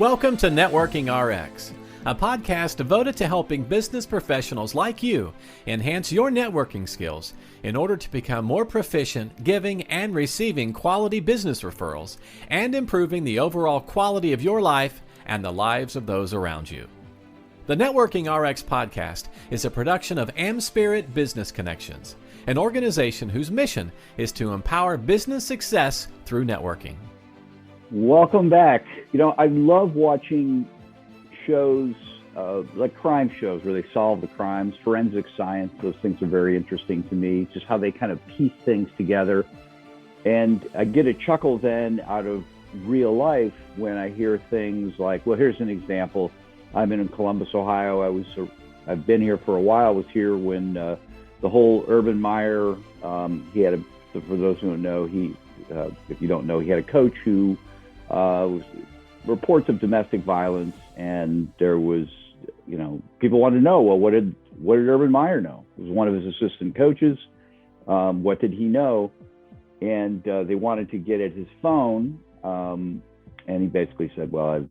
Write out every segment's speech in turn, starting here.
Welcome to Networking RX, a podcast devoted to helping business professionals like you enhance your networking skills in order to become more proficient giving and receiving quality business referrals and improving the overall quality of your life and the lives of those around you. The Networking RX podcast is a production of AmSpirit Business Connections, an organization whose mission is to empower business success through networking. Welcome back. I love watching shows like crime shows where they solve the crimes, forensic science. Those things are very interesting to me, just how they kind of piece things together. And I get a chuckle then out of real life when I hear things like, well, here's an example. I'm in Columbus, Ohio. I've been here for a while. I was here when the whole Urban Meyer, for those who don't know, if you don't know, he had a coach who was reports of domestic violence, and there was, people wanted to know, well, what did Urban Meyer know? It was one of his assistant coaches. What did he know? And they wanted to get at his phone, and he basically said, well,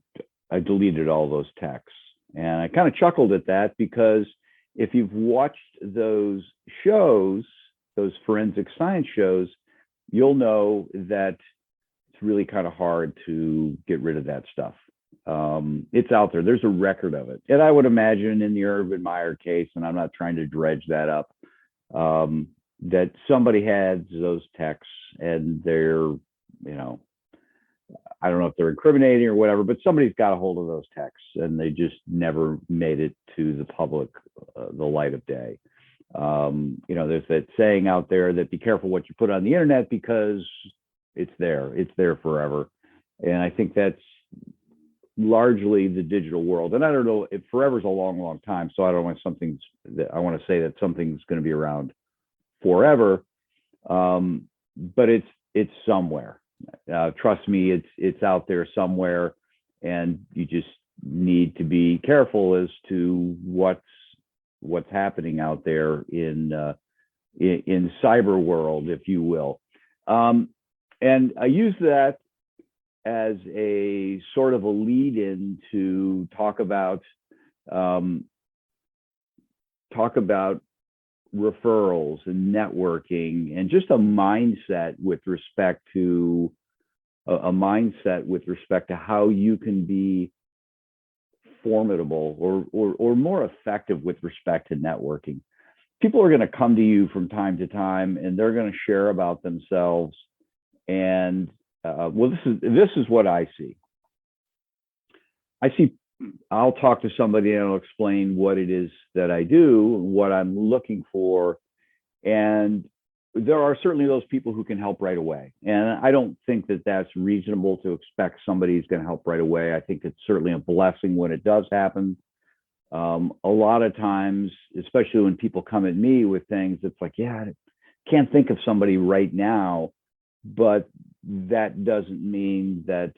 I deleted all those texts. And I kind of chuckled at that, because if you've watched those shows, those forensic science shows, you'll know that it's really kind of hard to get rid of that stuff. It's out there. There's a record of it. And I would imagine in the Urban Meyer case, and I'm not trying to dredge that up, that somebody had those texts and they're, I don't know if they're incriminating or whatever, but somebody's got a hold of those texts and they just never made it to the public, the light of day. There's that saying out there that be careful what you put on the internet, because it's there forever. And I think that's largely the digital world. And I don't know if forever's a long, long time. So I don't want I want to say that something's going to be around forever. But it's somewhere. Trust me, it's out there somewhere, and you just need to be careful as to what's happening out there in cyber world, if you will. And I use that as a sort of a lead-in to talk about referrals and networking, and just a mindset with respect to how you can be formidable or more effective with respect to networking. People are going to come to you from time to time, and they're going to share about themselves. And this is what I see. I'll talk to somebody and I'll explain what it is that I do, what I'm looking for. And there are certainly those people who can help right away. And I don't think that that's reasonable to expect somebody's going to help right away. I think it's certainly a blessing when it does happen. A lot of times, especially when people come at me with things, it's like, yeah, I can't think of somebody right now, but that doesn't mean that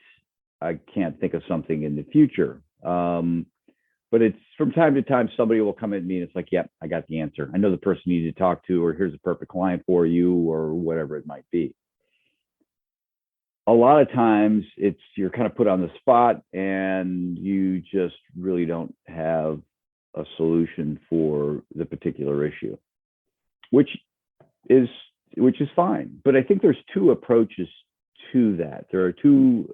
I can't think of something in the future. But it's from time to time, somebody will come at me and it's like, yep, I got the answer. I know the person you need to talk to, or here's a perfect client for you, or whatever it might be. A lot of times you're kind of put on the spot and you just really don't have a solution for the particular issue, which is fine. But I think there's two approaches to that. There are two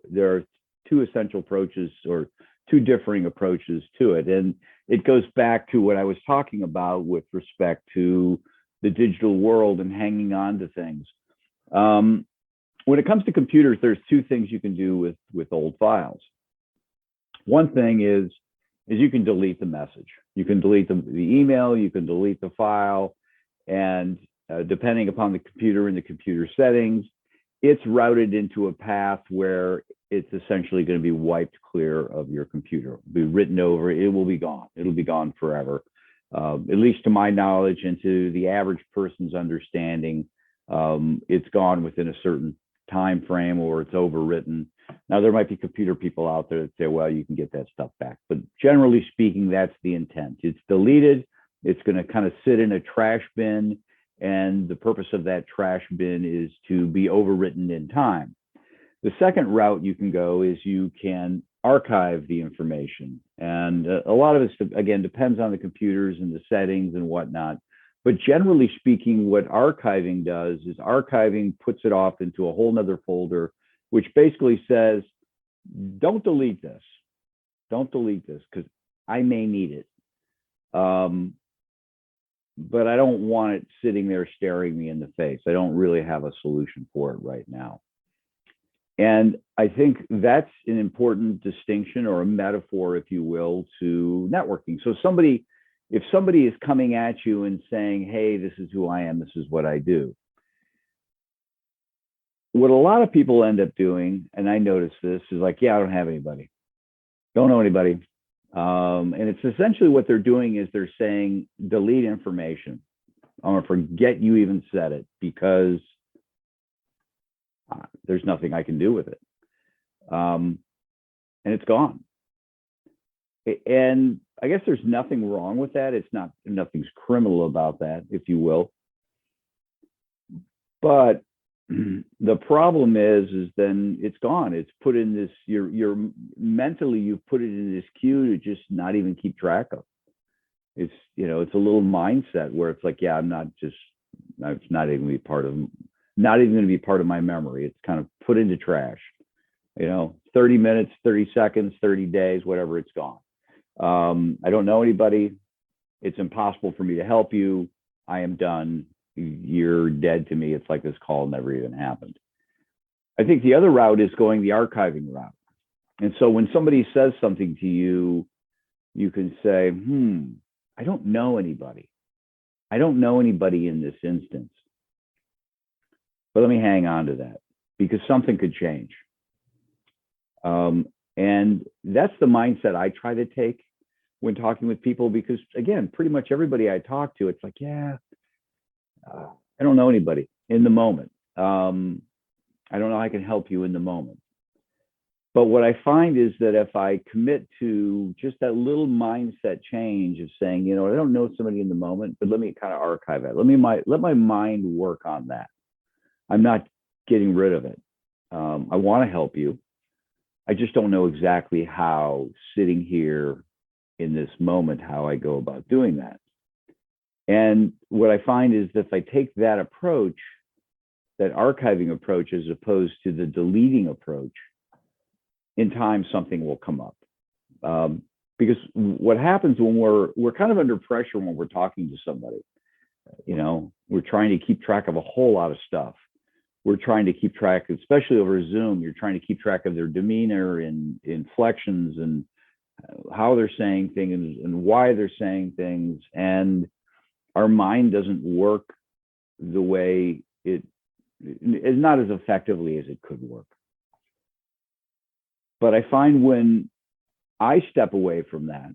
essential approaches, or two differing approaches to it. And it goes back to what I was talking about with respect to the digital world and hanging on to things. When it comes to computers, there's two things you can do with old files. One thing is you can delete the message. You can delete the email, you can delete the file, and depending upon the computer and the computer settings, it's routed into a path where it's essentially going to be wiped clear of your computer. It'll be written over, it will be gone. It'll be gone forever. At least to my knowledge and to the average person's understanding, it's gone within a certain time frame, or it's overwritten. Now, there might be computer people out there that say, well, you can get that stuff back. But generally speaking, that's the intent. It's deleted. It's going to kind of sit in a trash bin. And the purpose of that trash bin is to be overwritten in time. The second route you can go is you can archive the information. And a lot of it, again, depends on the computers and the settings and whatnot. But generally speaking, what archiving does is archiving puts it off into a whole nother folder, which basically says, don't delete this. Don't delete this because I may need it. But I don't want it sitting there staring me in the face. I don't really have a solution for it right now. And I think that's an important distinction or a metaphor, if you will, to networking. So if somebody is coming at you and saying, hey, this is who I am, this is what I do. What a lot of people end up doing, and I notice this, is like, yeah, I don't have anybody. Don't know anybody. And it's essentially what they're doing is they're saying, delete information. I'm going to forget you even said it because there's nothing I can do with it. And it's gone. And I guess there's nothing wrong with that. Nothing's criminal about that, if you will. But the problem is then it's gone. It's put in this, you're mentally, you've put it in this queue to just not even keep track of. It's, it's a little mindset where it's like, yeah, it's not even going to be part of my memory. It's kind of put into trash, 30 minutes, 30 seconds, 30 days, whatever, it's gone. I don't know anybody. It's impossible for me to help you. I am done. You're dead to me. It's like this call never even happened. I think the other route is going the archiving route. And so when somebody says something to you, you can say, I don't know anybody. I don't know anybody in this instance. But let me hang on to that because something could change. And that's the mindset I try to take when talking with people, because again, pretty much everybody I talk to, it's like, yeah, I don't know anybody in the moment. I don't know how I can help you in the moment. But what I find is that if I commit to just that little mindset change of saying, I don't know somebody in the moment, but let me kind of archive it. Let my mind work on that. I'm not getting rid of it. I want to help you. I just don't know exactly how, sitting here in this moment, how I go about doing that. And what I find is that if I take that approach, that archiving approach, as opposed to the deleting approach, in time something will come up. Because what happens when we're kind of under pressure when we're talking to somebody, we're trying to keep track of a whole lot of stuff. We're trying to keep track, especially over Zoom, you're trying to keep track of their demeanor and inflections and how they're saying things and why they're saying things. And our mind doesn't work the way it is, not as effectively as it could work. But I find when I step away from that,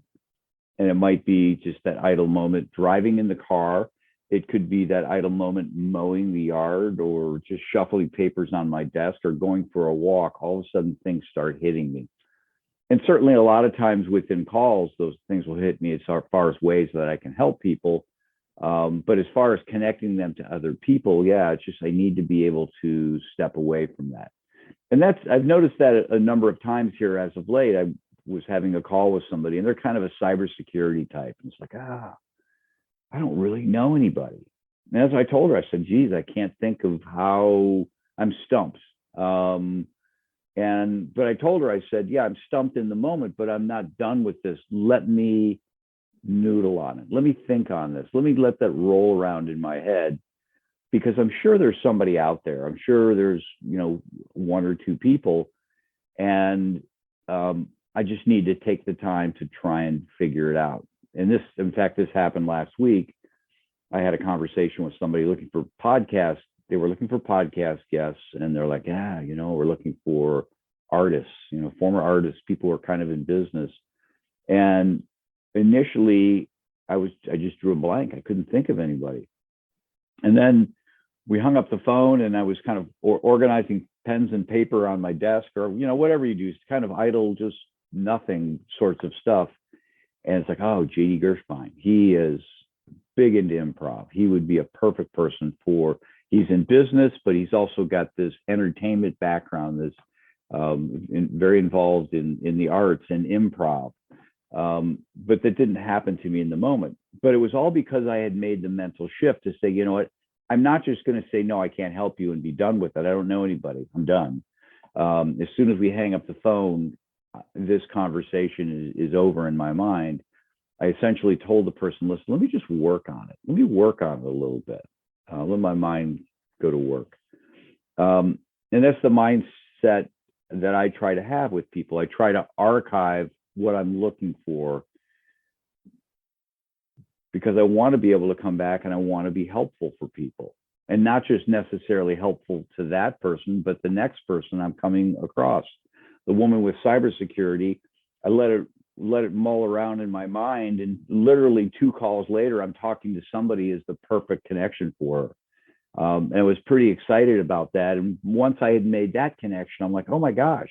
and it might be just that idle moment driving in the car, it could be that idle moment mowing the yard or just shuffling papers on my desk or going for a walk, all of a sudden things start hitting me. And certainly a lot of times within calls, those things will hit me as far as ways that I can help people. But as far as connecting them to other people, yeah, it's just I need to be able to step away from that. And I've noticed that a number of times here as of late. I was having a call with somebody and they're kind of a cybersecurity type. And it's like, I don't really know anybody. And as I told her, I said, geez, I can't think of how. I'm stumped. But I told her, I said, yeah, I'm stumped in the moment, but I'm not done with this. Let me noodle on it. Let me think on this. Let me let that roll around in my head, because I'm sure there's somebody out there. I'm sure there's, one or two people. And I just need to take the time to try and figure it out. And this happened last week. I had a conversation with somebody looking for podcasts. They were looking for podcast guests, and they're like, yeah, we're looking for artists, former artists, people who are kind of in business. And initially I just drew a blank. I couldn't think of anybody. And then we hung up the phone and I was kind of organizing pens and paper on my desk, or, whatever you do, it's kind of idle, just nothing sorts of stuff. And it's like, oh, JD Gershbein, he is big into improv. He would be a perfect person he's in business, but he's also got this entertainment background, very involved in the arts and improv. But that didn't happen to me in the moment. But it was all because I had made the mental shift to say, you know what, I'm not just going to say, no, I can't help you and be done with it. I don't know anybody. I'm done. As soon as we hang up the phone, this conversation is over in my mind. I essentially told the person, listen, let me just work on it. Let me work on it a little bit. Let my mind go to work. And that's the mindset that I try to have with people. I try to archive what I'm looking for because I want to be able to come back and I want to be helpful for people, and not just necessarily helpful to that person, but the next person I'm coming across. The woman with cybersecurity, I let it mull around in my mind, and literally 2 calls later, I'm talking to somebody as the perfect connection for her. And I was pretty excited about that. And once I had made that connection, I'm like, oh my gosh,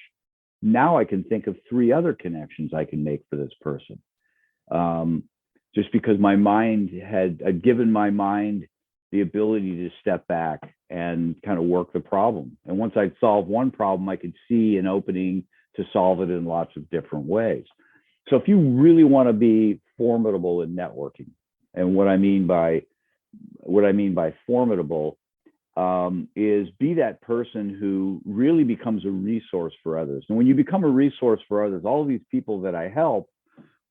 now I can think of 3 other connections I can make for this person. Just because my mind I'd given my mind the ability to step back and kind of work the problem. And once I'd solved one problem, I could see an opening to solve it in lots of different ways. So if you really want to be formidable in networking, and what I mean by formidable is be that person who really becomes a resource for others. And when you become a resource for others, all of these people that I help,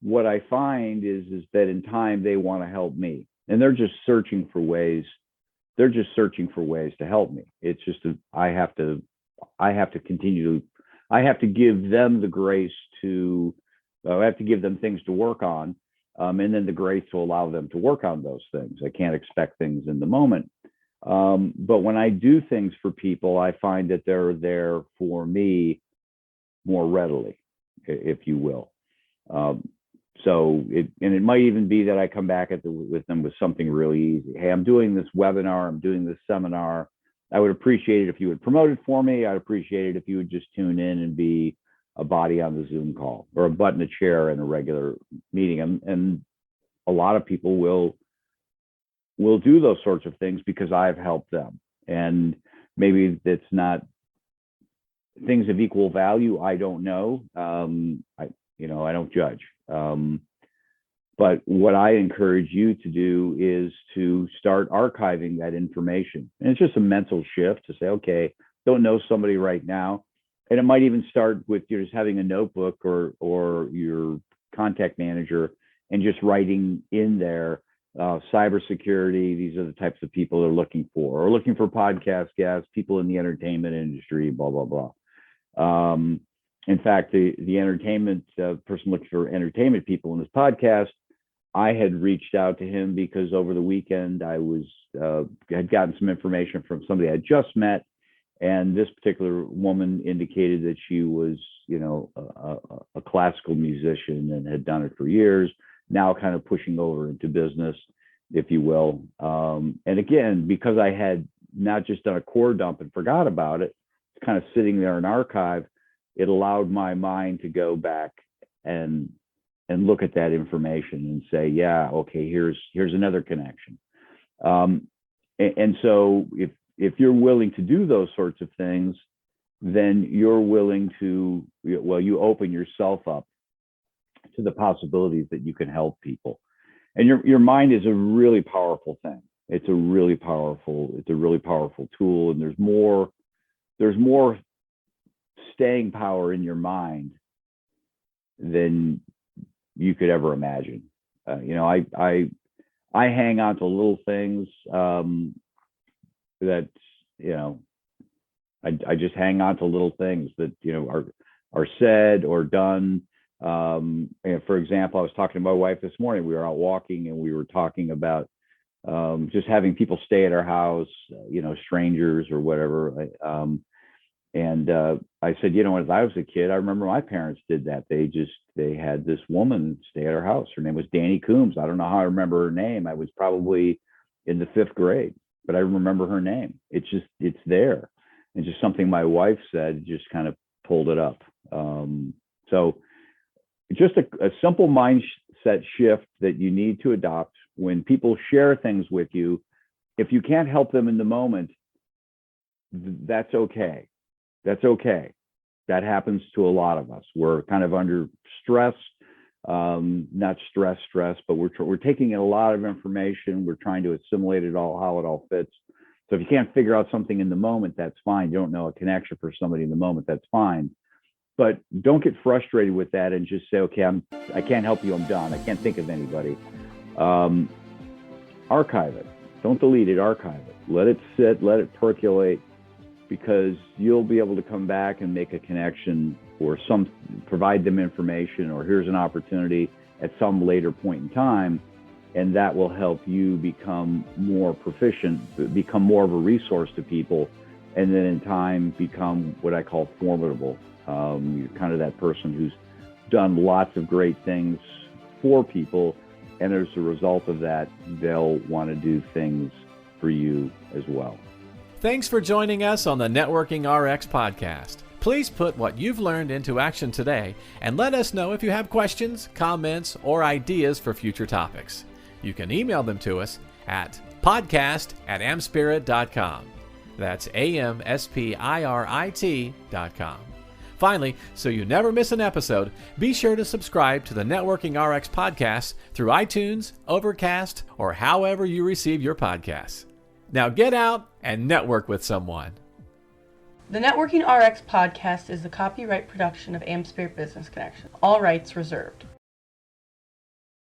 what I find is that in time they want to help me, and they're just searching for ways. They're just searching for ways to help me. It's just I have to continue to. I have to give them the grace to. I have to give them things to work on, and then the grace to allow them to work on those things. I can't expect things in the moment. But when I do things for people, I find that they're there for me more readily, if you will. So it might even be that I come back with them with something really easy. Hey, I'm doing this webinar. I'm doing this seminar. I would appreciate it if you would promote it for me. I'd appreciate it if you would just tune in and be a body on the Zoom call, or a butt in a chair in a regular meeting. And a lot of people will do those sorts of things because I've helped them. And maybe it's not things of equal value. I don't know. I don't judge. But what I encourage you to do is to start archiving that information. And it's just a mental shift to say, okay, don't know somebody right now. And it might even start with you just having a notebook or your contact manager and just writing in there, cybersecurity, these are the types of people they're looking for, or looking for podcast guests, people in the entertainment industry, blah, blah, blah. In fact, the entertainment person looking for entertainment people in this podcast, I had reached out to him because over the weekend I had gotten some information from somebody I just met, and this particular woman indicated that she was, a classical musician and had done it for years. Now, kind of pushing over into business, if you will. And again, because I had not just done a core dump and forgot about it, it's kind of sitting there in archive. It allowed my mind to go back and look at that information and say, yeah, okay, here's another connection. And so if you're willing to do those sorts of things, then you're willing to, you open yourself up to the possibilities that you can help people. And your mind is a really powerful thing. It's a really powerful tool, and there's more staying power in your mind than you could ever imagine. I hang on to little things that I just hang on to little things that are said or done. And for example, I was talking to my wife this morning. We were out walking and we were talking about just having people stay at our house, strangers or whatever. And I said, as I was a kid, I remember my parents did that. They had this woman stay at our house. Her name was Danny Coombs. I don't know how I remember her name. I was probably in the 5th grade, but I remember her name. It's there. And just something my wife said just kind of pulled it up. So just a simple mindset shift that you need to adopt when people share things with you. If you can't help them in the moment, that's okay. That's okay. That happens to a lot of us. We're kind of under stress, not stress, but we're taking in a lot of information. We're trying to assimilate it all, how it all fits. So if you can't figure out something in the moment, that's fine. You don't know a connection for somebody in the moment, that's fine. But don't get frustrated with that and just say, okay, I can't help you, I'm done. I can't think of anybody. Archive it. Don't delete it, archive it. Let it sit, let it percolate, because you'll be able to come back and make a connection or provide them information, or here's an opportunity at some later point in time, and that will help you become more proficient, become more of a resource to people, and then in time become what I call formidable. You're kind of that person who's done lots of great things for people, and as a result of that, they'll want to do things for you as well. Thanks for joining us on the Networking RX podcast. Please put what you've learned into action today and let us know if you have questions, comments, or ideas for future topics. You can email them to us at podcast@amspirit.com. That's AmSpirit.com. Finally, so you never miss an episode, be sure to subscribe to the Networking RX podcast through iTunes, Overcast, or however you receive your podcasts. Now get out and network with someone. The Networking RX podcast is the copyright production of AmSpirit Business Connection. All rights reserved.